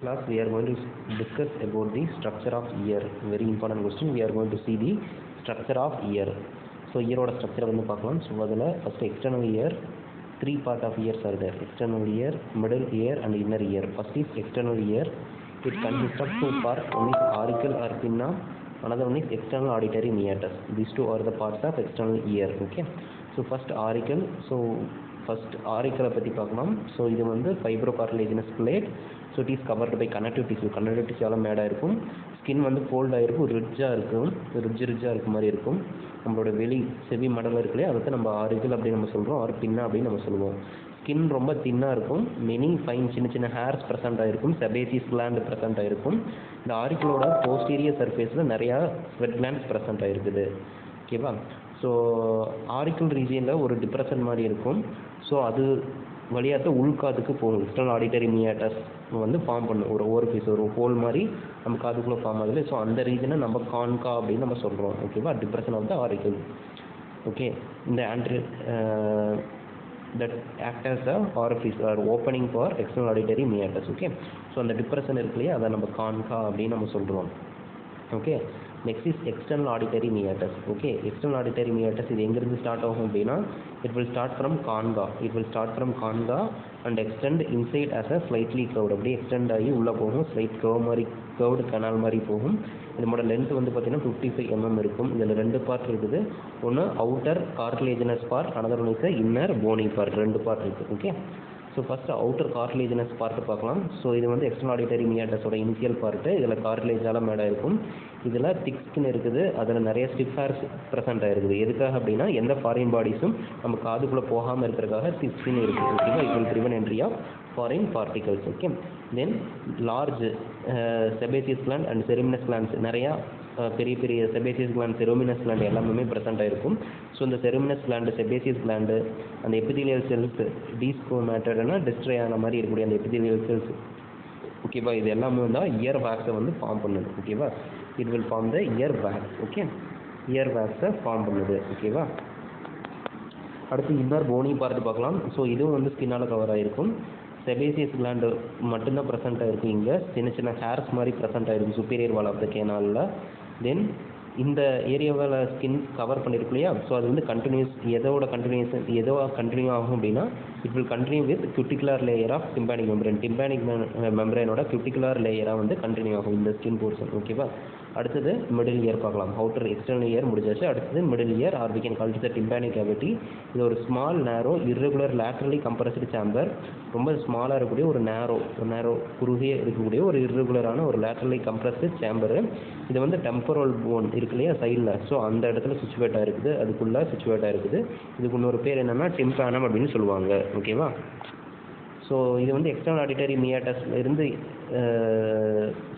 Class, we are going to discuss about the structure of ear. Very important question. We are going to see the structure of ear. So ear oda structure வந்து பார்க்கலாம். So அதில் first external ear, three part of ears are there. External ear, middle ear and inner ear. First is external ear. It consists of two parts. One is auricle or pinna. Another one is external auditory meatus. These two are the parts of external ear. Okay. So first auricle. So first auricle பற்றி பார்க்கலாம். So இது வந்து fibrocartilaginous plate. So it is covered by connective tissue. Connective டிஷ்யூவால் மேடாக இருக்கும். Skin வந்து ஃபோல்டாக இருக்கும், ரிட்ஜாக இருக்கும், ரிட்ஜாக இருக்க மாதிரி இருக்கும். நம்மளோட வெளி செவி மடல் இருக்குல்லையே அதை நம்ம ஆரிக்கல் அப்படின்னு நம்ம சொல்கிறோம், ஆர் பின்னா அப்படின்னு நம்ம சொல்லுவோம். ஸ்கின் ரொம்ப தின்னாக இருக்கும், மெனி ஃபைன் சின்ன சின்ன ஹேர்ஸ் ப்ரெசென்ட் ஆகிருக்கும், செபேசியஸ் கிளாண்ட் ப்ரெசென்ட் ஆகிருக்கும். இந்த ஆரிக்கலோட போஸ்டீரியர் சர்ஃபேஸில் நிறையா ஸ்வெட் கிளாண்ட்ஸ் ப்ரெசென்ட் ஆகிருக்குது. ஓகேவா? ஸோ ஆரிக்கல் ரீஜியனில் ஒரு டிப்ரெஷன் மாதிரி இருக்கும். ஸோ அது வழியாக உள்காதுக்கு போகும். எக்ஸ்டர்னல் ஆடிட்டரி மியாட்டஸ் வந்து ஃபார்ம் பண்ணும். ஒரு ஓரிஃபிஸ், ஒரு ஹோல் மாதிரி நம்ம காதுக்குள்ளே ஃபார்ம் ஆகுது. ஸோ அந்த ரீஜனை நம்ம கான்கா அப்படின்னு நம்ம சொல்கிறோம். ஓகேவா? Depression of the auricle. Okay, இந்த ஆண்ட்ரி that act as the orifice or opening for external auditory meatus. Okay, so அந்த டிப்ரெஷன் இருக்குல்லையே அதை நம்ம கான்கா அப்படின்னு நம்ம சொல்கிறோம். Okay, next is external auditory meatus. Okay, external auditory meatus இது எங்கேருந்து ஸ்டார்ட் ஆகும் அப்படின்னா, it will start from concha and extend inside as a slightly curved. அப்படியே எக்ஸ்டெண்ட் ஆகி உள்ளே போகும், ஸ்லைட் கர்வ் மாதிரி, கர்வ்டு கனால் மாதிரி போகும். இதோட லென்த் வந்து பார்த்தீங்கன்னா 55 mm இருக்கும். இதில் ரெண்டு பார்ட் இருக்குது. ஒன்று outer cartilaginous part, another one is inner bony part. ரெண்டு பார்ட் இருக்குது. Okay, so first outer cartilaginous part பார்க்கலாம். ஸோ இது வந்து எக்ஸ்டர்னல் ஆடிட்டரி மியாட்டஸோட இனிஷியல் பார்ட்டு. இதில் கார்டிலேஜால் மேடாக இருக்கும். இதில் திக் ஸ்கின் இருக்குது. அதில் நிறைய ஸ்டிஃப் ஹேர்ஸ் ப்ரெசென்ட் ஆகிருக்குது. எதுக்காக அப்படின்னா, எந்த ஃபாரின் பாடிஸும் நம்ம காதுக்குள்ளே போகாமல் இருக்கிறதுக்காக திக் ஸ்கின் இருக்குது. ஓகேவா? It will prevent entry of foreign particles. Okay, then large sebaceous gland and ceruminous glands, நிறையா பெரிய பெரிய செபேசியஸ் கிளாண்ட், செரோமினஸ் கிளாண்ட் எல்லாமே ப்ரெசென்ட் ஆகிருக்கும். ஸோ இந்த செரோமினஸ் கிளாண்டு, செபேசியஸ் கிளாண்டு, அந்த எபிதீலியல் செல்ஸ் டீஸ்கோமேட்டட்னா டிஸ்ட்ரை ஆன மாதிரி இருக்கக்கூடிய அந்த எபிதீலியல் செல்ஸ், ஓகேவா, இது எல்லாமே தான் இயர் வேக்ஸை வந்து ஃபார்ம் பண்ணுது. ஓகேவா? It will form the ear wax. Okay, ear வேக்ஸை ஃபார்ம் பண்ணுது. ஓகேவா? அடுத்து இன்னர் போனி பார்ட் பார்க்கலாம். ஸோ இதுவும் வந்து ஸ்கின்னால் கவர் ஆகிருக்கும். செபேசியஸ் கிளாண்டு மட்டும்தான் ப்ரெசென்ட் ஆகிருக்கும். இங்கே சின்ன சின்ன ஹேர்ஸ் மாதிரி ப்ரெசென்ட் ஆகிருக்கும் சுப்பீரியர் வால் ஆஃப் த கேனாலில். தென் இந்த ஏரியாவில் ஸ்கின் கவர் பண்ணியிருக்கு இல்லையா? ஸோ அது வந்து கண்டினியூஸ், எதோ கண்டினியூ ஆகும் அப்படின்னா, it will continue with cuticular layer of tympanic membrane. Tympanic மெம்பரேனோட கியூட்டிகுலர் லேயராக வந்து கண்டினியூ ஆகும் இந்த ஸ்கின் போர்ஷன். ஓகேவா? அடுத்தது மிடில் இயர் பார்க்கலாம். அவுட்டர் எக்ஸ்டர்னல் இயர் முடிஞ்சாச்சு. அடுத்தது middle ear, or we can call it the tympanic cavity. இது ஒரு ஸ்மால் நேரோ இர்ரெகுலர் லேட்டரலி கம்ப்ரஸ்டு சேம்பர். ரொம்ப ஸ்மாலாக இருக்கக்கூடிய ஒரு நேரோ குறுகிய இருக்கக்கூடிய ஒரு இர்ரெகுலரான ஒரு லேட்டரலி கம்ப்ரஸ்டு சேம்பரு. இது வந்து டெம்பரல் போன் இருக்கு இல்லையா சைடில், ஸோ அந்த இடத்துல சிச்சுவேட்டாக இருக்குது, அதுக்குள்ளே சிச்சுவேட்டாக இருக்குது. இதுக்கு இன்னொரு பேர் என்னென்னா டிம்பானம் அப்படின்னு சொல்லுவாங்க. ஓகேவா? ஸோ இது வந்து எக்ஸ்டர்னல் ஆடிட்டரி மியாட்டஸ்ல இருந்து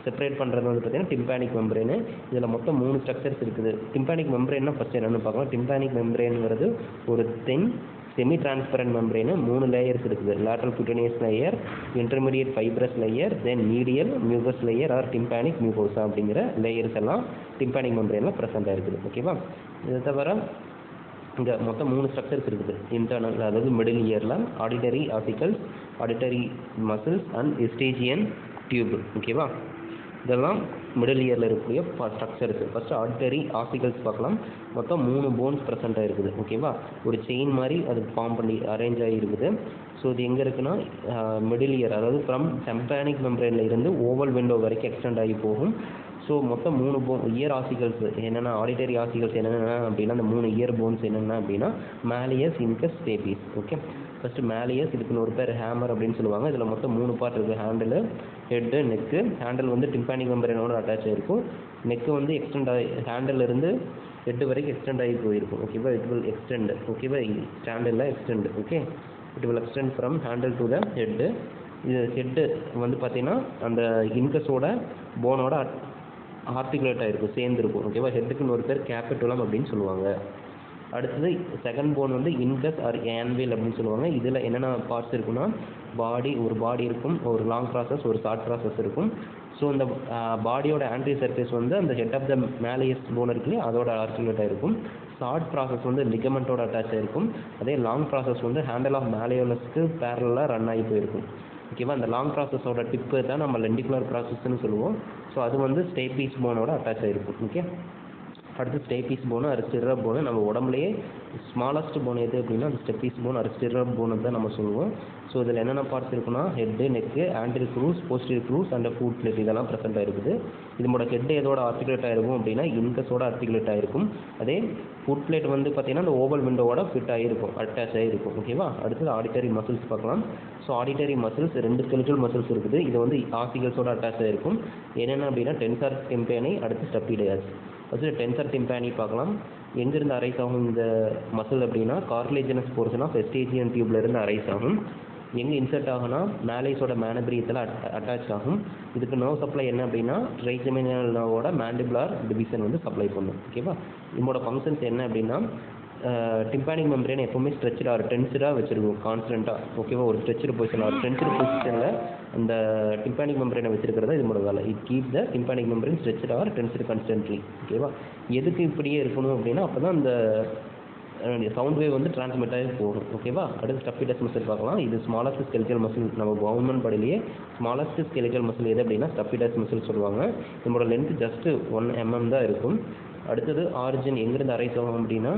செப்பரேட் பண்ணுறது வந்து பார்த்தீங்கன்னா டிம்பானிக் மெம்பரேனு. இதில் மொத்தம் 3 ஸ்ட்ரக்சர்ஸ் இருக்குது. டிம்பானிக் மெம்பரேன்னா ஃபஸ்ட் என்னென்னு பார்க்கலாம். டிம்பானிக் மெம்பரேனுங்கிறது ஒரு thin semi transparent membrane. 3 layers இருக்குது. Lateral cutaneous layer, intermediate fibrous layer, then medial mucous layer or tympanic mucosa அப்படிங்கிற லேயர்ஸ் எல்லாம் டிம்பானிக் மெம்பரேனில் ப்ரெசென்ட் ஆகிருக்குது. ஓகேவா? இதை தவிர இங்கே மொத்தம் 3 ஸ்ட்ரக்சர்ஸ் இருக்குது. இன்டர்னல், அதாவது மிடில் இயரில் auditory ossicles, auditory muscles and eustachian tube. ஓகேவா? இதெல்லாம் மிடில் இயரில் இருக்கக்கூடிய ஸ்ட்ரக்சர்ஸ். ஃபஸ்ட்டு ஆடிட்டரி ஆர்டிகல்ஸ் பார்க்கலாம். மொத்தம் 3 போன்ஸ் ப்ரெசென்ட் ஆகிருக்குது. ஓகேவா? ஒரு செயின் மாதிரி அது ஃபார்ம் பண்ணி அரேஞ்ச் ஆகிருக்குது. ஸோ இது எங்கே இருக்குன்னா, மிடில் இயர், அதாவது ஃப்ரம் டிம்பானிக் மெம்பரேனில் இருந்து ஓவல் விண்டோ வரைக்கும் எக்ஸ்டெண்ட் ஆகி போகும். ஸோ மொத்தம் 3 இயர் ஆசிகல்ஸ் என்னென்னா, ஆடிட்டரி ஆசிகல்ஸ் என்னென்ன அப்படின்னா, அந்த 3 இயர் போன்ஸ் என்னென்ன அப்படின்னா, malleus, incus, stapes. Okay, first malleus, இதுக்கு ஒரு பேர் ஹேமர் அப்படின்னு சொல்லுவாங்க. இதில் மொத்தம் 3 பார்ட் இருக்குது. Handle, head, neck. ஹேண்டில் வந்து டிம்பானிக் மெம்பரேனோட அட்டாச் ஆகிருக்கும். நெக்கு வந்து எக்ஸ்டெண்ட் ஆகி ஹேண்டில் இருந்து ஹெட்டு வரைக்கும் எக்ஸ்டெண்ட் ஆகி போயிருக்கும். ஓகேவா? It will extend. ஓகேவா? Handle extend. Okay, it will extend from handle to the head. இது ஹெட்டு வந்து பார்த்தீங்கன்னா அந்த இன்கஸோட போனோட ஆர்டிகுலேட் ஆகிருக்கும், சேர்ந்துருக்கும். ஓகேவா? ஹெட்டுக்குன்னு ஒரு பேர் கேபிட்டுலம் அப்படின்னு சொல்லுவாங்க. அடுத்தது செகண்ட் போன் வந்து இன்கஸ் ஆர் ஆன்வில் அப்படின்னு சொல்லுவாங்க. இதில் என்னென்ன பார்ட்ஸ் இருக்குன்னா, ஒரு பாடி இருக்கும், ஒரு லாங் ப்ராசஸ், ஒரு ஷார்ட் ப்ராசஸ் இருக்கும். ஸோ இந்த பாடியோட ஆன்ட்ரி சர்ஃபேஸ் வந்து அந்த ஹெட் ஆஃப் த மேலேயஸ் போன் இருக்குல்லையே அதோட ஆர்டிகுலேட் ஆகிருக்கும். ஷார்ட் ப்ராசஸ் வந்து லிகமெண்ட்டோட அட்டாச் ஆகிருக்கும். அதே லாங் ப்ராசஸ் வந்து ஹேண்டில் ஆஃப் மேலேயோலஸ்க்கு பேரலாக ரன் ஆகி போயிருக்கும். ஓகேவா. அந்த லாங் ப்ராசஸோட டிப்பு தான் நம்ம லெண்டிகுலர் ப்ராசஸ்ன்னு சொல்லுவோம். ஸோ அது வந்து ஸ்டேபீஸ் போனோட அட்டாச் ஆகிருக்கும். ஓகே, அடுத்து ஸ்டேபீஸ் போனு ஸ்டிரப் போனு. நம்ம உடம்புலையே ஸ்மாலஸ்ட் போன் எது அப்படின்னா அது ஸ்டெப்பீஸ் போன் ஸ்டிரப் போனு தான் நம்ம சொல்லுவோம். ஸோ இதில் என்னென்ன பார்ட்ஸ் இருக்குன்னா head, neck, anterior crus, posterior crus and foot plate இதெல்லாம் ப்ரெசென்ட் ஆகிருக்குது. இதோட ஹெட் எதோட ஆர்டிகுலேட் ஆகிருக்கும் அப்படின்னா இன்கஸோட ஆர்டிகுலேட் ஆகிருக்கும். அதே ஃபுட் பிளேட் வந்து பார்த்தீங்கன்னா அந்த ஓவல் விண்டோவோட ஃபிட் ஆகிருக்கும், அட்டாச் ஆகிருக்கும். ஓகேவா. அடுத்தது ஆடிட்டரி மசில்ஸ் பார்க்கலாம். So auditory muscles 2 skeletal muscles இருக்குது. இது வந்து ஆசிகல்ஸோட அட்டாச் ஆகிருக்கும். என்னென்ன அப்படின்னா டென்சர் டிம்பேனி, அடுத்து ஸ்டெப்பிடயஸ். ஃபஸ்ட்டு டென்சர் டிம்பேனி பார்க்கலாம். எங்கேருந்து அரைஸ் ஆகும் இந்த மசில் அப்படின்னா கார்டிலேஜனஸ் போர்ஷன் ஆஃப் வெஸ்டேஜியன் டியூப்லேருந்து அரைஸ் ஆகும். எங்கே இன்சர்ட் ஆகும்னா மேலேஸோட மேனபிரியத்தில் அட்டாச் ஆகும். இதுக்கு நர்வ் சப்ளை என்ன அப்படின்னா ட்ரைஜெமினல் நர்வோட மேண்டிபுலார் டிவிஷன் வந்து சப்ளை பண்ணும். ஓகேவா. இதோட ஃபங்க்ஷன்ஸ் என்ன அப்படின்னா டிம்பானிக் மெம்பரேன் எப்பவுமே ஸ்ட்ரெச்சாக ஒரு டென்ஸ்டாக வச்சுருக்கும் கான்ஸ்டண்ட்டாக. ஓகேவா. ஒரு ஸ்ட்ரெச்சர் பொசிஷன் ஒரு டென்ஸ்டு பொசிஷனில் அந்த டிம்பானிக் மெம்பரேனை வச்சிருக்கிறதா இதோட வேலை. It keep the tympanic membrane stretched or tensed constantly. ஓகேவா. எதுக்கு இப்படியே இருக்கணும் அப்படின்னா அப்போ தான் அந்த சவுண்ட் வேவ் வந்து டிரான்ஸ்மிட் ஆகி போகும். ஓகேவா. அடுத்து ஸ்டப்பிடஸ் மசில் பார்க்கலாம். இது ஸ்மாலஸ்ட் ஸ்கெலிட்டல் மசில். நம்ம கவர்மெண்ட் பாடியிலேயே ஸ்மாலஸ்ட் ஸ்கெலிட்டல் மசில் எது அப்படின்னா ஸ்டப்பிடஸ் மசில் சொல்லுவாங்க. இதோட லென்த் ஜஸ்ட் 1 mm தான் இருக்கும். அடுத்தது ஆரிஜின் எங்கேருந்து அரைஸ் ஆகும் அப்படின்னா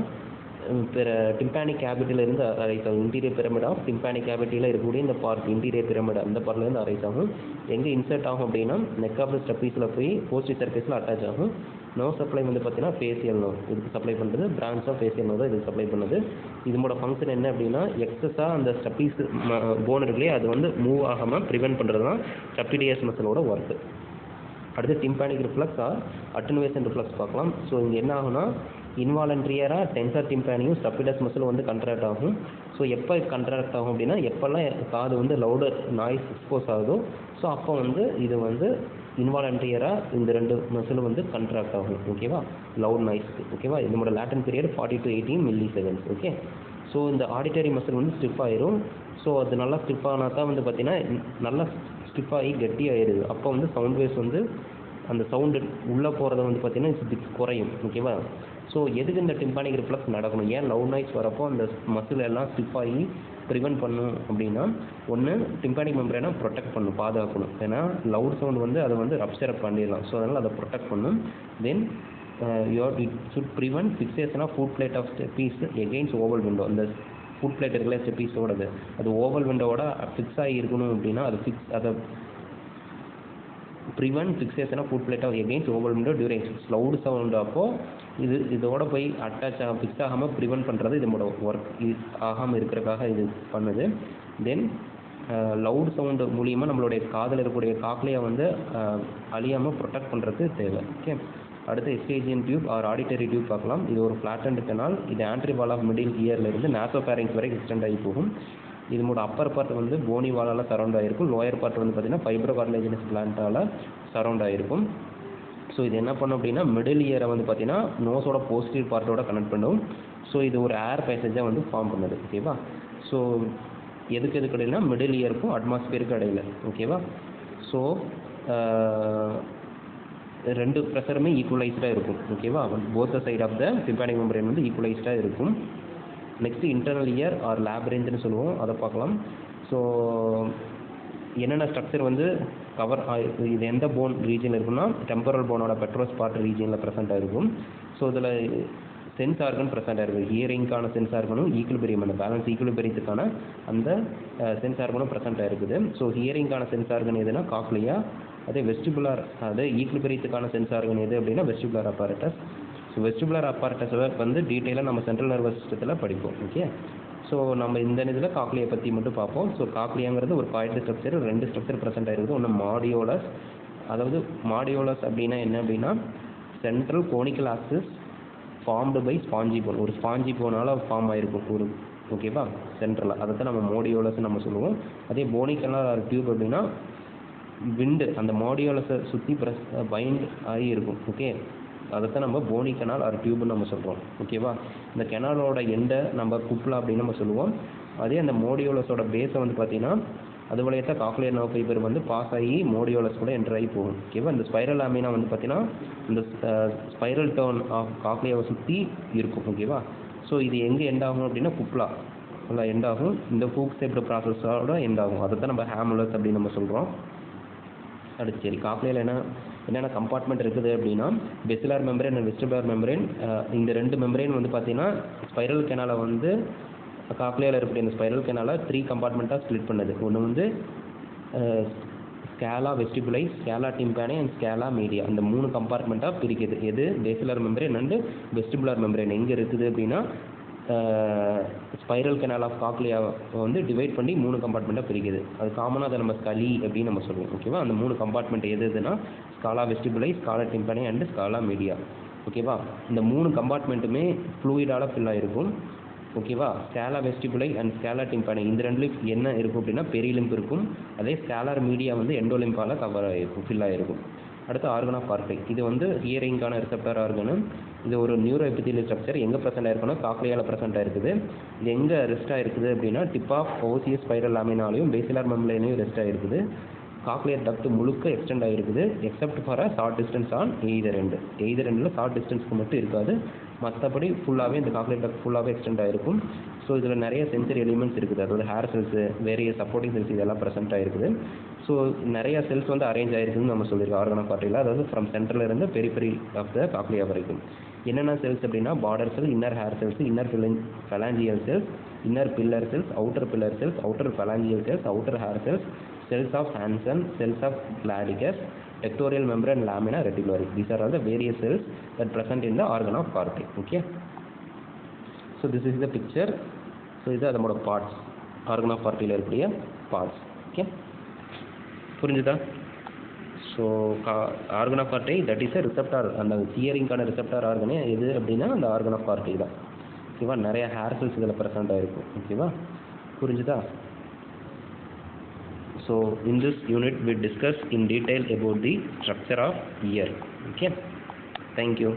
டிம்பானிக் கேவிட்டியில் இருந்து அரைஸ் ஆகும். இன்டீரியர் பிரமிட் ஆஃப் டிம்பானிக் கேவிட்டியில் இருக்கக்கூடிய இந்த பார்ட் இன்டீரியர் பிரமிட் அந்த பார்ட்லேருந்து அரைஸ் ஆகும். எங்கே இன்சர்ட் ஆகும் அப்படின்னா நெக் ஆஃப் த ஸ்டப்பீஸில் போய் போஸ்டி சர்ஃபேஸில் அட்டாச் ஆகும். நர்வ் சப்ளை வந்து பார்த்தீங்கன்னா ஃபேசியல் நர்வ் இதுக்கு சப்ளை பண்ணுறது. பிரான்ச் ஆஃப் ஃபேசியல் நர்வ் தான் இதுக்கு சப்ளை பண்ணுது. இதோட ஃபங்க்ஷன் என்ன அப்படின்னா எக்ஸஸாக அந்த ஸ்டப்பீஸ் போன் இருக்குல்லையே அது வந்து மூவ் ஆகாமல் ப்ரிவென்ட் பண்ணுறது தான் ஸ்டப்பிடயஸ் மசிலோட ஒர்க்கு. அடுத்து tympanic reflex or attenuation reflex பார்க்கலாம். ஸோ இங்கே என்ன ஆகும்னா இன்வாலண்ட்ரியாக டென்சர் டிம்பானியும் ஸ்டப்பிடஸ் மசில் வந்து கண்ட்ராக்ட் ஆகும். ஸோ எப்போ கண்ட்ராக்ட் ஆகும் அப்படின்னா எப்போல்லாம் காது வந்து லவுடர் நாய்ஸ் எக்ஸ்போஸ் ஆகுதோ ஸோ அப்போ வந்து இது வந்து இன்வாலண்ட்ரியாக இந்த 2 மசிலும் வந்து கண்ட்ராக்ட் ஆகும். ஓகேவா. லவுட் நாய்ஸ்க்கு. ஓகேவா. இதோட லேட்டன் period 40 to 80 milliseconds. Okay. So இந்த ஆடிட்டரி மசில் வந்து ஸ்டிஃப் ஆயிரும். ஸோ அது நல்லா ஸ்டிஃப் ஆனால் தான் வந்து பார்த்தீங்கன்னா நல்லா ஸ்டிஃப் ஆகி கட்டி ஆயிடுது. அப்போ வந்து சவுண்ட் வேவ்ஸ் வந்து அந்த சவுண்டு உள்ளே போகிறத வந்து பார்த்தீங்கன்னா குறையும். ஓகேவா. ஸோ எதுக்கு இந்த டிம்பானிக் ரிஃப்ளக்ஸ் நடக்கணும், ஏன் லவ் நாய்ஸ் வரப்போ அந்த மசில் எல்லாம் ஸ்டிஃப் ஆகி ப்ரிவென்ட் பண்ணும் அப்படின்னா ஒன்று டிம்பானிக் மெம்பரேனை ப்ரொடெக்ட் பண்ணும், பாதுகாக்கணும். ஏன்னா லவுட் சவுண்ட் வந்து அதை வந்து ரப்சர் பண்ணிடலாம். ஸோ அதனால் அதை ப்ரொடெக்ட் பண்ணும். Then it should prevent fixation of foot plate of stapes against oval window. அந்த ஃபுட் பிளேட் இருக்குல்ல ஸ்டெப்பீஸோடது அது ஓவல் விண்டோவோட ஃபிக்ஸ் ஆகி இருக்கணும் அப்படின்னா அதை prevent fixation of foot plate of against oval window during loud sound. அப்போது இதோட போய் அட்டாச் ஃபிக்ஸ் ஆகாமல் ப்ரிவென்ட் பண்ணுறது இதோட ஒர்க் ஆகாமல் இருக்கிறதுக்காக இது பண்ணுது. தென் லவுட் சவுண்டு மூலியமாக நம்மளுடைய காதில் இருக்கக்கூடிய காக்லியை வந்து அழியாமல் ப்ரொடெக்ட் பண்ணுறதுக்கு தேவை. ஓகே. அடுத்து எஸ்கேஜியன் டியூப் ஆர் ஆடிட்டரி டியூப் பார்க்கலாம். இது ஒரு ஃப்ளாட்டன்ட் கனால். இது ஆன்ட்ரி வால் ஆஃப் மிடில் இயர்லேருந்து நாசோஃபேரிங்ஸ் வரைக்கும் எக்ஸ்டெண்ட் ஆகி போகும். இதோட அப்பர் பார்ட் வந்து போனி வாலால் சரௌண்ட் ஆகிருக்கும். லோயர் பார்ட் வந்து பார்த்திங்கன்னா ஃபைப்ரோ கார்டிலேஜனஸ் பிளான்ட்டால் சரௌண்ட் ஆகிருக்கும். ஸோ இது என்ன பண்ணும் அப்படின்னா மிடில் இயரை வந்து பார்த்தீங்கன்னா நோஸோட போஸ்டீரியர் பார்ட்டோட கனெக்ட் பண்ணும். ஸோ இது ஒரு ஏர் பேசேஜாக வந்து ஃபார்ம் பண்ணுது. ஓகேவா. ஸோ எதுக்கு இடையினா மிடில் இயருக்கும் அட்மாஸ்பியருக்கு இடையில. ஓகேவா. ஸோ 2 ப்ரெஷருமே ஈக்குவலைஸ்டாக இருக்கும். ஓகேவா. Both side of the tympanic membrane வந்து ஈக்குவலைஸ்டாக இருக்கும். நெக்ஸ்ட்டு இன்டர்னல் இயர் ஆர் லேப்ரின்த்னு சொல்லுவோம், அதை பார்க்கலாம். ஸோ என்னென்ன ஸ்ட்ரக்சர் வந்து கவர் இது எந்த போன் ரீஜன் இருக்குன்னா டெம்பரல் போனோட பெட்ரோஸ் பார்ட் ரீஜனில் ப்ரெசென்ட் ஆகிருக்கும். ஸோ இதில் சென்ஸ் ஆர்கன் ப்ரெசென்ட் ஆகிருக்கும். ஹியரிங்கான சென்ஸ் ஆர்கனும் ஈக்குலிபிரியம் அந்த பேலன்ஸ் ஈக்குலிபிரியத்துக்கான அந்த சென்ஸ் ஆர்கனும் ப்ரெசென்ட் ஆகிருக்குது. ஸோ ஹியரிங்கான சென்ஸ் ஆர்கன் எதுனா காக்லியா. அதே வெஸ்டிபுலர் அது ஈக்குலிபிரியத்துக்கான சென்ஸ் ஆர்கன் எது அப்படின்னா வெஸ்டிபுலர் அப்பாரட்டஸ். ஸோ வெஸ்டிபுலர் அப்பாரட்டஸை வந்து டீட்டெயிலாக நம்ம சென்ட்ரல் நர்வஸ் சிஸ்டத்தில் படிப்போம். ஓகே. ஸோ நம்ம இந்த இதில் காக்லியை பற்றி மட்டும் பார்ப்போம். ஸோ காக்லியாங்கிறது ஒரு காய்டு ஸ்ட்ரக்சர், 2 ஸ்ட்ரக்சர் ப்ரெசென்ட் ஆகிருக்குது. ஒன்று மாடியோலஸ். அதாவது மாடியோலஸ் அப்படின்னா என்ன அப்படின்னா central conical axis formed by spongy bone. ஒரு ஸ்பாஞ்சி போனால் ஃபார்ம் ஆகிருக்கும் ஒரு. ஓகேவா. சென்ட்ரலாக அதை தான் நம்ம மோடியோலஸ் நம்ம சொல்லுவோம். அதே போனிக்கலாக டியூப் அப்படின்னா விண்டு அந்த மோடியோலஸை சுற்றி பைண்ட் ஆகி இருக்கும். ஓகே. அதைத்தான் நம்ம போனி கெனால் ஆர் டியூப்னு நம்ம சொல்கிறோம். ஓகேவா. இந்த கெனாலோட எண்டை நம்ம குப்லா அப்படின்னு நம்ம சொல்லுவோம். அதே அந்த மோடியோலஸோட பேஸை வந்து பார்த்தீங்கன்னா அது வழியாக காக்லியர் நர்வ் ஃபைபர் வந்து பாஸ் ஆகி மோடியோலஸ் கூட என்டர் ஆகி போகும். ஓகேவா. இந்த ஸ்பைரல் லாமினா வந்து பார்த்தீங்கன்னா இந்த ஸ்பைரல் டர்ன் ஆஃப் காக்லியாவை சுற்றி இருக்கும். ஓகேவா. ஸோ இது எங்கே எண்ட் ஆகும் அப்படின்னா குப்லா நல்லா எண்ட் ஆகும். இந்த ஹூக் ஷேப்டு ப்ராசஸோட எண்ட் ஆகும். அதை தான் நம்ம ஹேம்லெஸ் அப்படின்னு நம்ம சொல்கிறோம். அடுத்து சரி காக்லியாவில் என்னென்ன கம்பார்ட்மெண்ட் இருக்குது அப்படின்னா பெசிலார் மெம்பரேன் அண்ட் வெஸ்டிபுலர் மெம்பரேன். இந்த 2 மெம்பரேன் வந்து பார்த்தீங்கன்னா ஸ்பைரல் கெனாலை வந்து காக்லியாவில் இருக்கக்கூடிய இந்த ஸ்பைரல் கெனாலை 3 கம்பார்ட்மெண்ட்டாக ஸ்ப்ளிட் பண்ணுது. ஒன்று வந்து ஸ்கேலா வெஸ்டிபுலை, ஸ்கேலா டிம்பானி அண்ட் ஸ்கேலா மீடியா. இந்த 3 கம்பார்ட்மெண்ட்டாக பிரிக்குது. எது பேசிலர் மெம்பரேன் அண்ட் வெஸ்டிபுலர் மெம்பரேன் எங்கே இருக்குது அப்படின்னா ஸ்பைரல் கெனால் ஆஃப் காக்லியாவை வந்து டிவைட் பண்ணி 3 கம்பார்ட்மெண்ட்டாக பிரிக்குது. அது காமனாக அதை நம்ம ஸ்கலி அப்படின்னு நம்ம சொல்லுவோம். ஓகேவா? அந்த 3 கம்பார்ட்மெண்ட் எதுனா scala vestibuli, scala tympani and scala media. ஓகேவா? இந்த 3 கம்பார்ட்மெண்ட்டுமே ஃப்ளூயிடால் ஃபில் ஆகிருக்கும். ஓகேவா? ஸ்கேலா வெஸ்டிபுலை அண்ட் ஸ்கேலா டிம்பானி இந்த ரெண்டுலையும் என்ன இருக்கும் அப்படின்னா பெரிலிம்ப் இருக்கும். அதே ஸ்கேலார் மீடியா வந்து எண்டோலிம்பால் கவர் ஆகிருக்கும், ஃபில் ஆகிருக்கும். அடுத்து ஆர்கன் ஆஃப் கார்டை. இது வந்து ஹியரிங்கான ரிசெப்டர் ஆர்கனு. இது ஒரு நியூரோ எபித்தீலியல் ஸ்ட்ரக்சர். எங்கே ப்ரெசென்ட் ஆயிருக்குன்னா காக்லியாவில் ப்ரெசென்ட் ஆயிருக்குது. இது எங்கே ரெஸ்ட் ஆயிருக்குது அப்படின்னா டிப் ஆஃப் ஓசியஸ் ஸ்பைரல் லாமினாலையும் பேசிலார் மெம்பரேனையும் ரெஸ்ட் ஆயிருக்குது. காக்லியர் டக்ட் முழுக்க எக்ஸ்டெண்ட் ஆகிருக்குது except for a short distance on either எண்டில் ஷார்ட் டிஸ்டன்ஸ்க்கு மட்டும் இருக்காது. மற்றபடி ஃபுல்லாகவே இந்த காக்லியர் டக்ட் ஃபுல்லாகவே எக்ஸ்டெண்ட் ஆகிருக்கும். ஸோ இதில் நிறைய சென்சரி எலிமெண்ட்ஸ் இருக்குது. அதாவது ஹேர் செல்ஸு, வேரிய சப்போர்ட்டிங் செல்ஸ் இதெல்லாம் ப்ரெசென்ட் ஆகிருக்குது. ஸோ நிறைய செல்ஸ் வந்து அரேஞ்ச் ஆகிருக்குன்னு நம்ம சொல்லியிருக்கோம் ஆர்கன் ஆஃப் கார்டையில். அதாவது ஃப்ரம் சென்டரில் இருந்து பெரிஃபெரி ஆஃப் த காக்லியா வரைக்கும். என்னென்ன செல்ஸ் அப்படின்னா border cell, inner hair cells, inner phalangeal cells, inner pillar cells, outer pillar cells, outer phalangeal cells, outer hair cells, cells of Hansen, cells of Gladicus, tectorial membrane, lamina, reticulari. These are all the various cells that present in the organ of Corti. Okay. So this is the picture. So these are the mode parts. Organ of Corti la parts. Okay. புரிஞ்சுதா? So organ of கார்டை that is a receptor. அந்த ஹியரிங்கான receptor ஆர்கனே எது அப்படின்னா அந்த organ of கார்டை தான். ஓகேவா? நிறைய ஹேர் செல்ஸ் இதில் ப்ரெசென்ட் ஆகிருக்கும். ஓகேவா? புரிஞ்சுதா? So in this unit we discuss in detail about the structure of ear. Okay. Thank you.